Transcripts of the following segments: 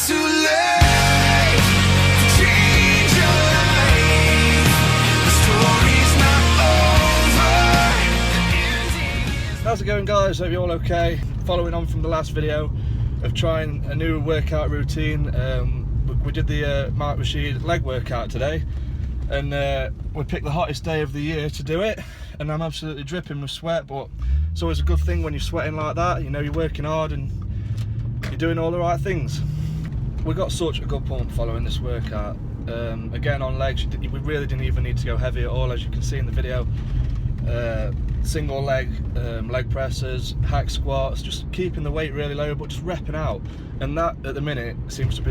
too late to change your life. The story's not over. How's it going, guys? Hope you're all okay. Following on from the last video of trying a new workout routine, we did the Rashid leg workout today, and we picked the hottest day of the year to do it, and I'm absolutely dripping with sweat. But it's always a good thing when you're sweating like that, you know, you're working hard and you're doing all the right things. We got such a good pump following this workout. Again, on legs, we really didn't even need to go heavy at all, as you can see in the video. Single leg leg presses, hack squats, just keeping the weight really low but just repping out, and that at the minute seems to be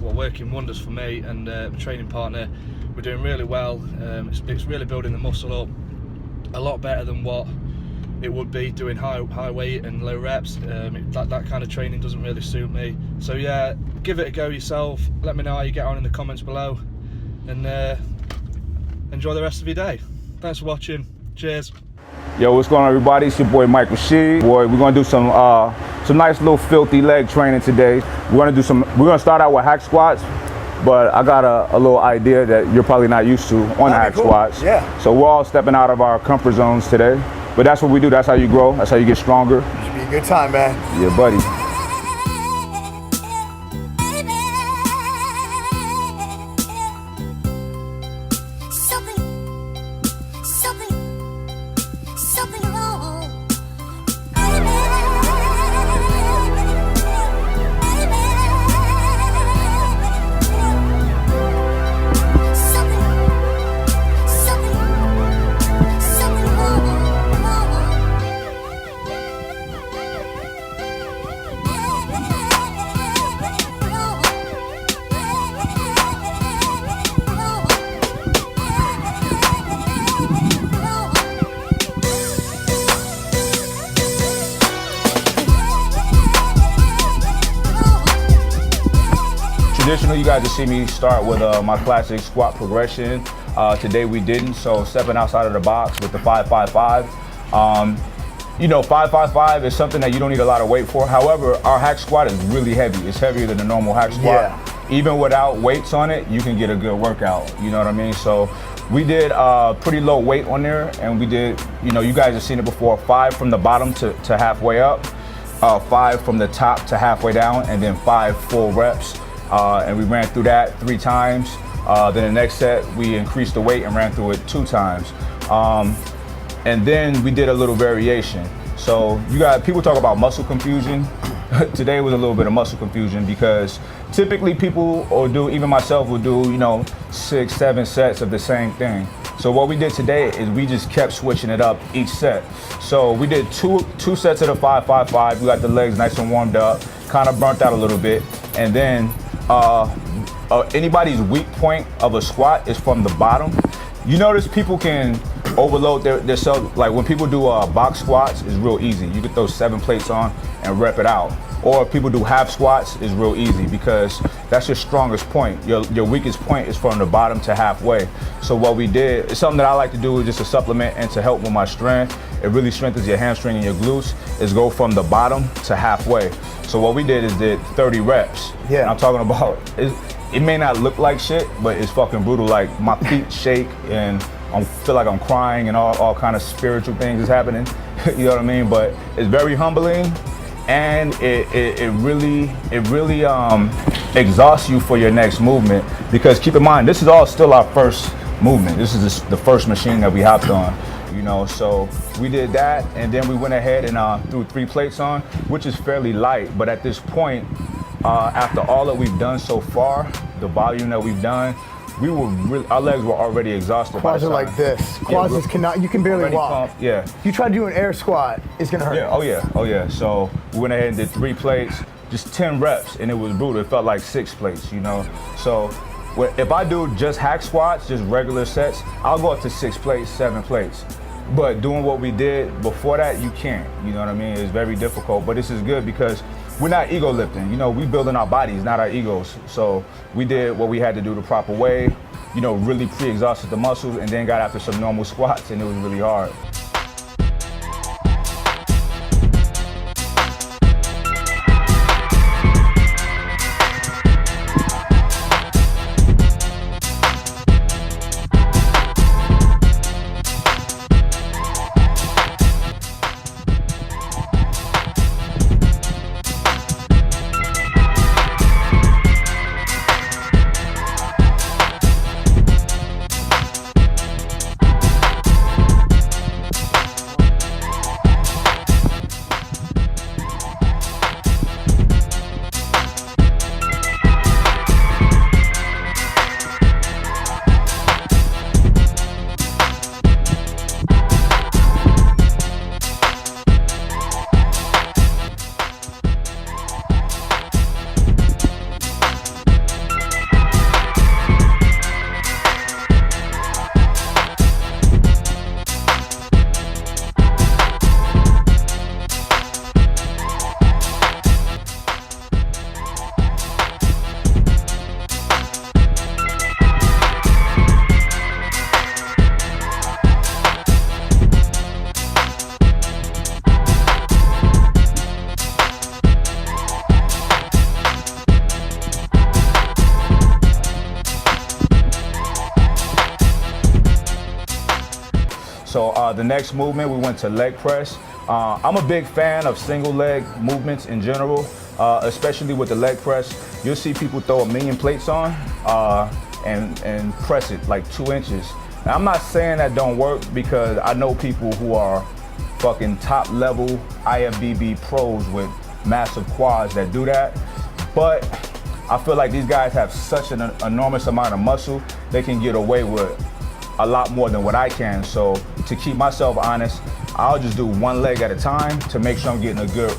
working wonders for me and my training partner. We're doing really well. It's really building the muscle up a lot better than what it would be doing high weight and low reps. That kind of training doesn't really suit me. So yeah, give it a go yourself. Let me know how you get on in the comments below, and enjoy the rest of your day. Thanks for watching. Cheers. Yo, what's going on, everybody? It's your boy Rashid. Boy, we're gonna do some nice little filthy leg training today. We're gonna start out with hack squats, but I got a little idea that you're probably not used to on hack squats. Yeah. So we're all stepping out of our comfort zones today, but that's what we do. That's how you grow. That's how you get stronger. Should be a good time, man. Yeah, buddy. Traditional, you guys will see me start with my classic squat progression. Today we didn't, so stepping outside of the box with the 5-5-5. You know, 5-5-5 is something that you don't need a lot of weight for. However, our hack squat is really heavy. It's heavier than a normal hack squat. Yeah. Even without weights on it, you can get a good workout. You know what I mean? So we did pretty low weight on there, and we did, you know, you guys have seen it before, 5 from the bottom to halfway up, 5 from the top to halfway down, and then 5 full reps. And we ran through that 3 times. Then the next set, we increased the weight and ran through it 2 times. And then we did a little variation. So you got people talk about muscle confusion. Today was a little bit of muscle confusion because typically people even myself will do, you know, 6-7 sets of the same thing. So what we did today is we just kept switching it up each set. So we did two sets of the 5-5-5. We got the legs nice and warmed up, kind of burnt out a little bit, and then anybody's weak point of a squat is from the bottom. You notice people can overload their self. Like when people do box squats, it's real easy. You can throw 7 plates on and rep it out. Or if people do half squats, it's real easy because that's your strongest point. Your weakest point is from the bottom to halfway. So what we did, it's something that I like to do just to supplement and to help with my strength. It really strengthens your hamstring and your glutes, is go from the bottom to halfway. So what we did is did 30 reps. Yeah. And I'm talking about, it may not look like shit, but it's fucking brutal. Like my feet shake and I feel like I'm crying and all kind of spiritual things is happening. You know what I mean? But it's very humbling, and it really exhausts you for your next movement, because keep in mind, this is all still our first movement. This is the first machine that we hopped on, you know. So we did that, and then we went ahead and threw 3 plates on, which is fairly light. But at this point, after all that we've done so far, the volume that we've done, our legs were already exhausted. Quads are like this. Quads you can barely walk. Pumped, yeah. You try to do an air squat, it's gonna hurt. Yeah, oh yeah. So we went ahead and did 3 plates, just 10 reps, and it was brutal. It felt like 6 plates, you know. So if I do just hack squats, just regular sets, I'll go up to 6 plates, 7 plates. But doing what we did before that, you can't. You know what I mean? It's very difficult, but this is good because we're not ego lifting. You know, we building our bodies, not our egos. So we did what we had to do the proper way, you know, really pre-exhausted the muscles, and then got after some normal squats, and it was really hard. So the next movement, we went to leg press. I'm a big fan of single leg movements in general, especially with the leg press. You'll see people throw 1,000,000 plates on and press it like 2 inches. Now, I'm not saying that don't work because I know people who are fucking top level IFBB pros with massive quads that do that. But I feel like these guys have such an enormous amount of muscle, they can get away with a lot more than what I can. So to keep myself honest, I'll just do one leg at a time to make sure I'm getting a good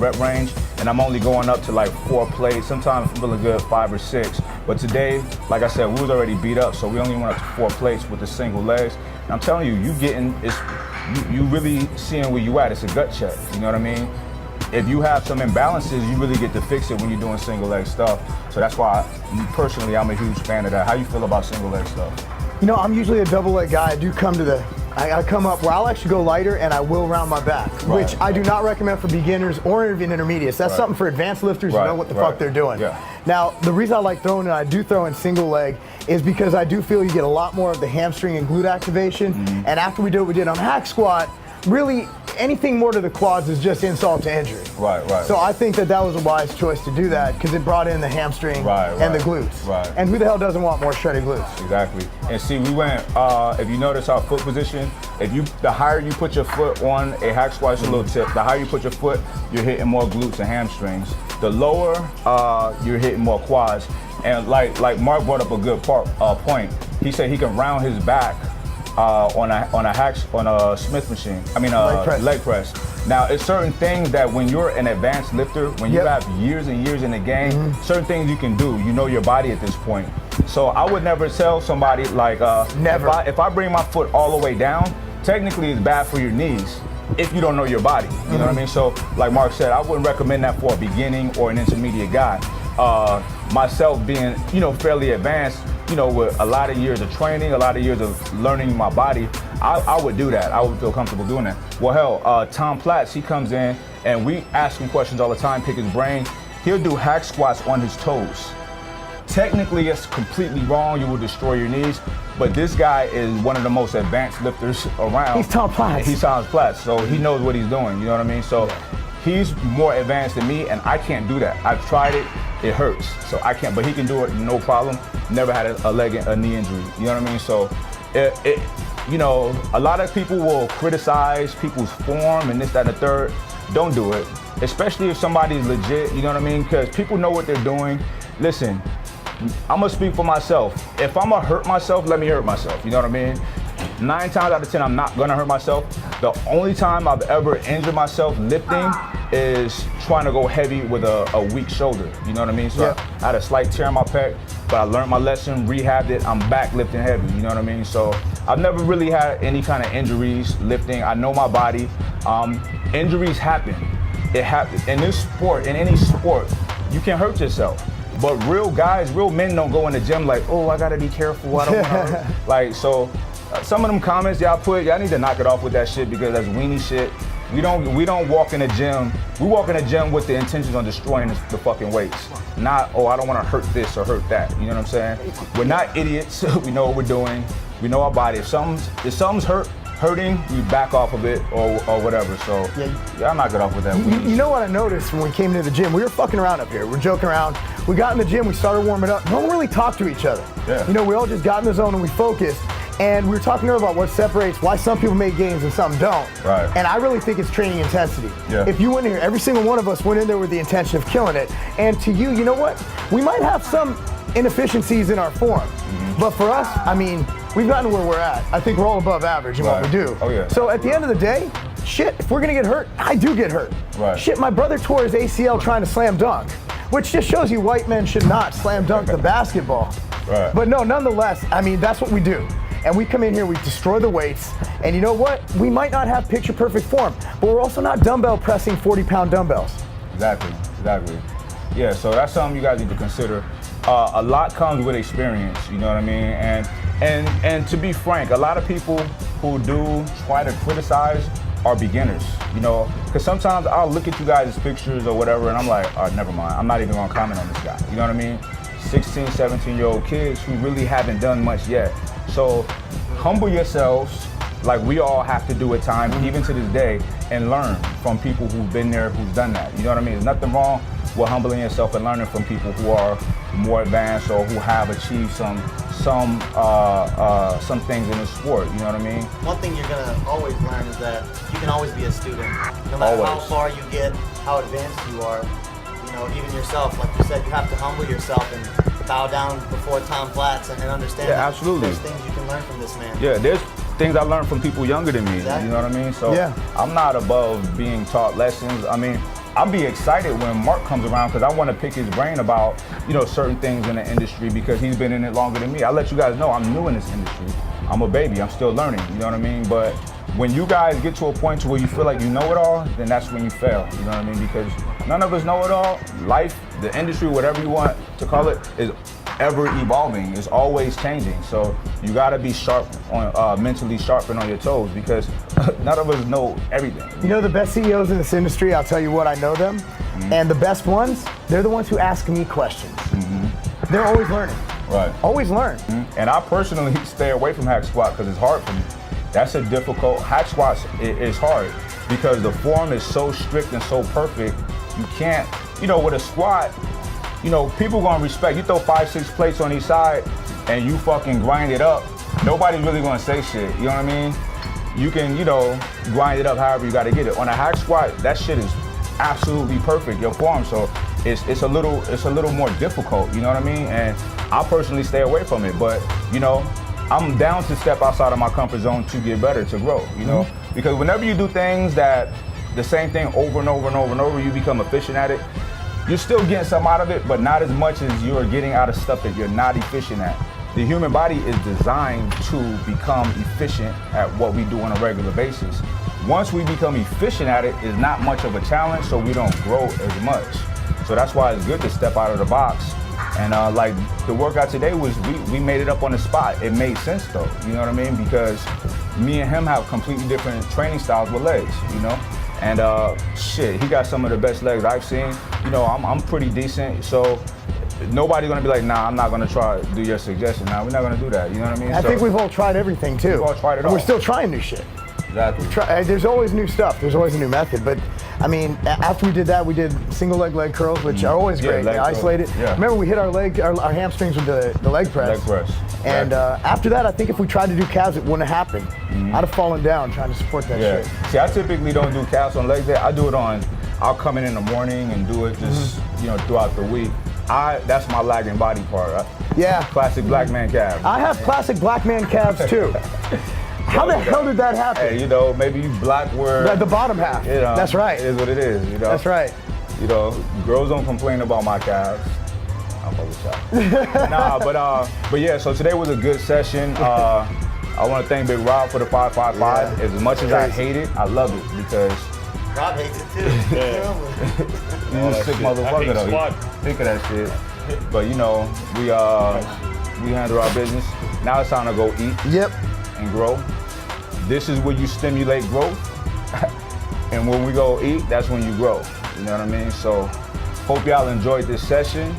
rep range. And I'm only going up to like 4 plates. Sometimes I'm feeling good 5 or 6. But today, like I said, we was already beat up, so we only went up to 4 plates with the single legs. And I'm telling you, you really seeing where you at. It's a gut check, you know what I mean? If you have some imbalances, you really get to fix it when you're doing single leg stuff. So that's why, personally, I'm a huge fan of that. How you feel about single leg stuff? You know, I'm usually a double leg guy. I come up where I'll actually go lighter and I will round my back, which I do not recommend for beginners or even intermediates. That's something for advanced lifters who know what the fuck they're doing. Yeah. Now, the reason I like throwing it, I do throw in single leg, is because I do feel you get a lot more of the hamstring and glute activation. And after we did what we did on hack squat, really anything more to the quads is just insult to injury. Right. So I think that was a wise choice to do that because it brought in the hamstring and the glutes. Right. And who the hell doesn't want more shredded glutes? Exactly. And see, we went, if you notice our foot position, the higher you put your foot on a hack squat, it's a little tip, the higher you put your foot, you're hitting more glutes and hamstrings. The lower, you're hitting more quads. And like Mark brought up a good point. He said he can round his back on a Smith machine. I mean, leg press. Now, it's certain things that when you're an advanced lifter, when you have years and years in the game, certain things you can do. You know your body at this point. So I would never tell somebody like, never. If I bring my foot all the way down, technically it's bad for your knees if you don't know your body. You know what I mean? So, like Mark said, I wouldn't recommend that for a beginning or an intermediate guy. Myself being, fairly advanced, with a lot of years of training, a lot of years of learning my body, I would do that. I would feel comfortable doing that. Well, hell, Tom Platts, he comes in and we ask him questions all the time, pick his brain. He'll do hack squats on his toes. Technically, it's completely wrong. You will destroy your knees. But this guy is one of the most advanced lifters around. He's Tom Platts. He's Tom Platts, so he knows what he's doing. You know what I mean? So he's more advanced than me, and I can't do that. I've tried it. It hurts. So I can't, but he can do it no problem. Never had a knee injury. You know what I mean? So a lot of people will criticize people's form and this, that, and the third. Don't do it, especially if somebody's legit. You know what I mean? Because people know what they're doing. Listen, I'm gonna speak for myself. If I'm gonna hurt myself, let me hurt myself. You know what I mean? 9 times out of 10, I'm not gonna hurt myself. The only time I've ever injured myself lifting is trying to go heavy with a weak shoulder. You know what I mean? So I had a slight tear in my pec, but I learned my lesson, rehabbed it. I'm back lifting heavy. You know what I mean? So I've never really had any kind of injuries lifting. I know my body. Injuries happen. It happens in this sport. In any sport, you can hurt yourself. But real guys, real men don't go in the gym like, oh, I gotta be careful. I don't want to hurt. Like, so some of them comments y'all need to knock it off with that shit because that's weenie shit. We don't walk in the gym. We walk in the gym with the intentions on destroying the fucking weights. Not, oh, I don't want to hurt this or hurt that. You know what I'm saying? We're not idiots. We know what we're doing. We know our body. If something's hurting, we back off of it or whatever. So I'll knock it off with that. You know what I noticed when we came into the gym? We were fucking around up here. We're joking around. We got in the gym. We started warming up. No one really talked to each other. Yeah. We all just got in the zone and we focused. And we were talking earlier about what separates why some people make gains and some don't. Right. And I really think it's training intensity. Yeah. If you went in here, every single one of us went in there with the intention of killing it. And to you know what? We might have some inefficiencies in our form. But for us, I mean, we've gotten where we're at. I think we're all above average in what we do. Oh, yeah. So at the end of the day, shit, if we're gonna get hurt, I do get hurt. Right. Shit, my brother tore his ACL trying to slam dunk, which just shows you white men should not slam dunk the basketball. Right. But no, nonetheless, I mean, that's what we do. And we come in here, we destroy the weights, and you know what? We might not have picture perfect form, but we're also not dumbbell pressing 40-pound dumbbells. Exactly. Yeah, so that's something you guys need to consider. A lot comes with experience, you know what I mean? And to be frank, a lot of people who do try to criticize are beginners, because sometimes I'll look at you guys' pictures or whatever and I'm like, never mind, I'm not even gonna comment on this guy, you know what I mean? 16, 17-year-old kids who really haven't done much yet. So humble yourselves, like we all have to do at times, even to this day, and learn from people who've been there, who's done that. You know what I mean? There's nothing wrong with humbling yourself and learning from people who are more advanced or who have achieved some things in the sport. You know what I mean? One thing you're gonna always learn is that you can always be a student. No matter how Always. far you get, how advanced you are, you know, even yourself, like you said, you have to humble yourself and bow down before Tom Platz and understand Yeah, that absolutely. there's things you can learn from this man. Yeah, there's things I learned from people younger than me. Exactly. You know what I mean? So Yeah. I'm not above being taught lessons. I mean, I'll be excited when Mark comes around because I want to pick his brain about, you know, certain things in the industry because he's been in it longer than me. I'll let you guys know I'm new in this industry. I'm a baby. I'm still learning. You know what I mean? But when you guys get to a point to where you feel like you know it all, then that's when you fail. You know what I mean? Because none of us know it all. Life, the industry, whatever you want to call it, is ever evolving. It's always changing. So you got to be sharp on mentally sharp and on your toes because none of us know everything. You know the best CEOs in this industry, I'll tell you what, I know them. And the best ones, they're the ones who ask me questions. They're always learning. Right. Always learn. And I personally stay away from hack squat because it's hard for me. That's a difficult, hack squats is hard because the form is so strict and so perfect. You can't, you know, with a squat, you know, people gonna respect. You throw 5-6 plates on each side and you fucking grind it up. Nobody's really gonna say shit, you know what I mean? You can, you know, grind it up however you gotta get it. On a hack squat, that shit is absolutely perfect, your form. So it's a little more difficult, you know what I mean? And I personally stay away from it, but you know, I'm down to step outside of my comfort zone to get better, to grow, you know? Because whenever you do things that the same thing over and over and over and over, you become efficient at it, you're still getting some out of it, but not as much as you're getting out of stuff that you're not efficient at. The human body is designed to become efficient at what we do on a regular basis. Once we become efficient at it, it's not much of a challenge, so we don't grow as much. So that's why it's good to step out of the box. And like the workout today was, we made it up on the spot. It made sense though, you know what I mean? Because me and him have completely different training styles with legs, you know? And shit, he got some of the best legs I've seen. You know, I'm pretty decent, so nobody's gonna be like, nah, I'm not gonna try to do your suggestion. Nah, we're not gonna do that, you know what I mean? I think we've all tried everything too. We've all tried it And we're all. still trying new shit. Exactly. There's always new stuff. There's always a new method. But I mean, after we did that, we did single leg curls, which are always Yeah, great. leg They curls. isolate it. Yeah. Remember, we hit our hamstrings with the leg press. Leg press. And after that, I think if we tried to do calves, it wouldn't have happened. I'd have fallen down trying to support that Yeah. shit. See, I typically don't do calves on legs day. I do it on, I'll come in the morning and do it just, you know, throughout the week. That's my lagging body part. Yeah. Classic black man calf. I have classic black man calves too. How the hell did that happen? Hey, you know, maybe you black where The bottom half. you know, That's right. It is what it is, you know. That's right. You know, girls don't complain about my calves. I'm fucking with y'all. but yeah, so today was a good session. I want to thank Big Rob for the 555. Yeah. As much as I hate it, I love it because Rob hates it too. he's a sick motherfucker though. squat. Think of that shit. But you know, we handle our business. Now it's time to go eat Yep. and grow. This is where you stimulate growth. And when we go eat, that's when you grow. You know what I mean? So hope y'all enjoyed this session.